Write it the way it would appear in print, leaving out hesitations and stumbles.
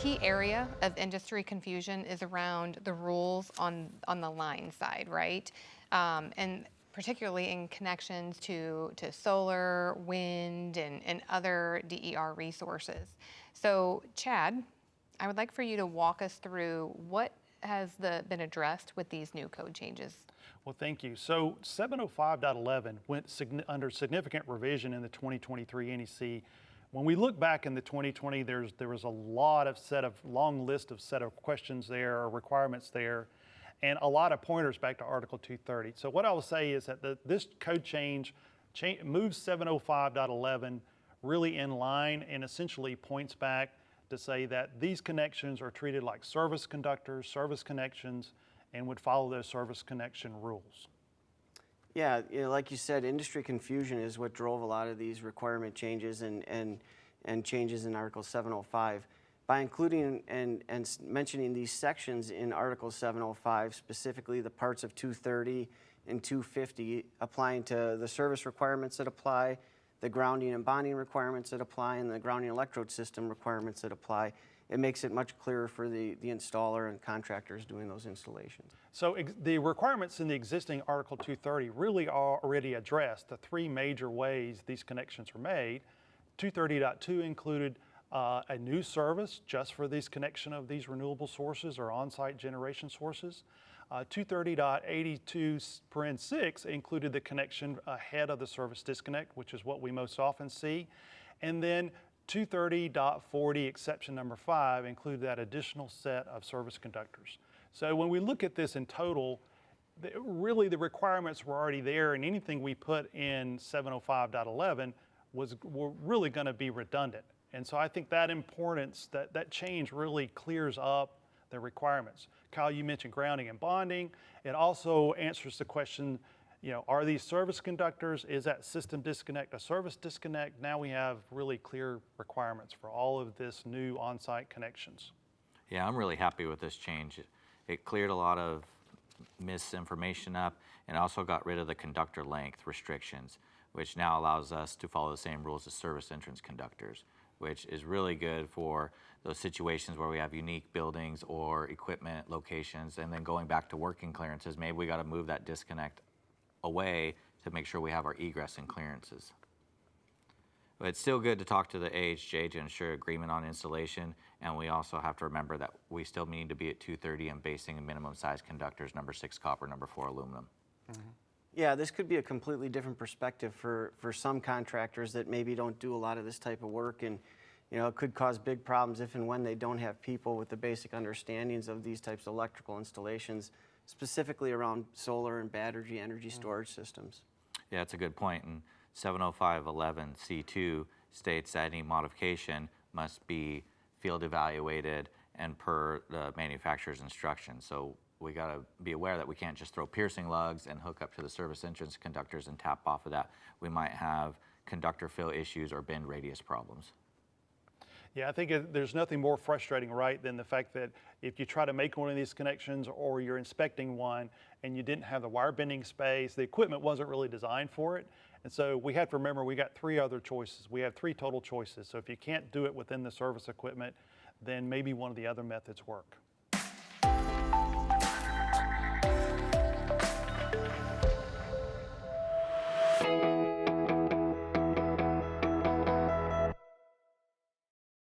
key area of industry confusion is around the rules on the line side, right? And particularly in connections to solar, wind, and other DER resources. So, Chad, I would like for you to walk us through what has been addressed with these new code changes. Well, thank you. So 705.11 went under significant revision in the 2023 NEC. When we look back in the 2020, there was a long list of set of questions there or requirements there, and a lot of pointers back to Article 230. So what I will say is that this code change moves 705.11 really in line and essentially points back to say that these connections are treated like service conductors, service connections, and would follow those service connection rules. Yeah, like you said, industry confusion is what drove a lot of these requirement changes and changes in Article 705. By including and mentioning these sections in Article 705, specifically the parts of 230 and 250 applying to the service requirements that apply, the grounding and bonding requirements that apply, and the grounding electrode system requirements that apply, it makes it much clearer for the installer and contractors doing those installations. So the requirements in the existing Article 230 really are already addressed the three major ways these connections are made. 230.2 included a new service just for this connection of these renewable sources or on-site generation sources. 230.82(6) included the connection ahead of the service disconnect, which is what we most often see. And then 230.40 exception number 5 included that additional set of service conducters. So when we look at this in total, really the requirements were already there, and anything we put in 705.11 were really going to be redundant. And so I think that importance, that change really clears up the requirements. Kyle, you mentioned grounding and bonding. It also answers the question, are these service conductors? Is that system disconnect a service disconnect? Now we have really clear requirements for all of this new on-site connections. Yeah, I'm really happy with this change. It cleared a lot of misinformation up and also got rid of the conductor length restrictions, which now allows us to follow the same rules as service entrance conductors, which is really good for those situations where we have unique buildings or equipment locations, and then going back to working clearances, maybe we got to move that disconnect away to make sure we have our egress and clearances. But it's still good to talk to the AHJ to ensure agreement on installation, and we also have to remember that we still need to be at 230 and basing in minimum size conductors, number 6 copper, number 4 aluminum. Mm-hmm. Yeah, this could be a completely different perspective for some contractors that maybe don't do a lot of this type of work, and it could cause big problems if and when they don't have people with the basic understandings of these types of electrical installations, specifically around solar and battery energy storage systems. Yeah, that's a good point. And 705.11(c)(2) states that any modification must be field evaluated and per the manufacturer's instructions. So we got to be aware that we can't just throw piercing lugs and hook up to the service entrance conductors and tap off of that. We might have conductor fill issues or bend radius problems. Yeah, I think there's nothing more frustrating, right, than the fact that if you try to make one of these connections or you're inspecting one and you didn't have the wire bending space, the equipment wasn't really designed for it. And so we have to remember we got 3 other choices. We have 3 total choices. So if you can't do it within the service equipment, then maybe one of the other methods work.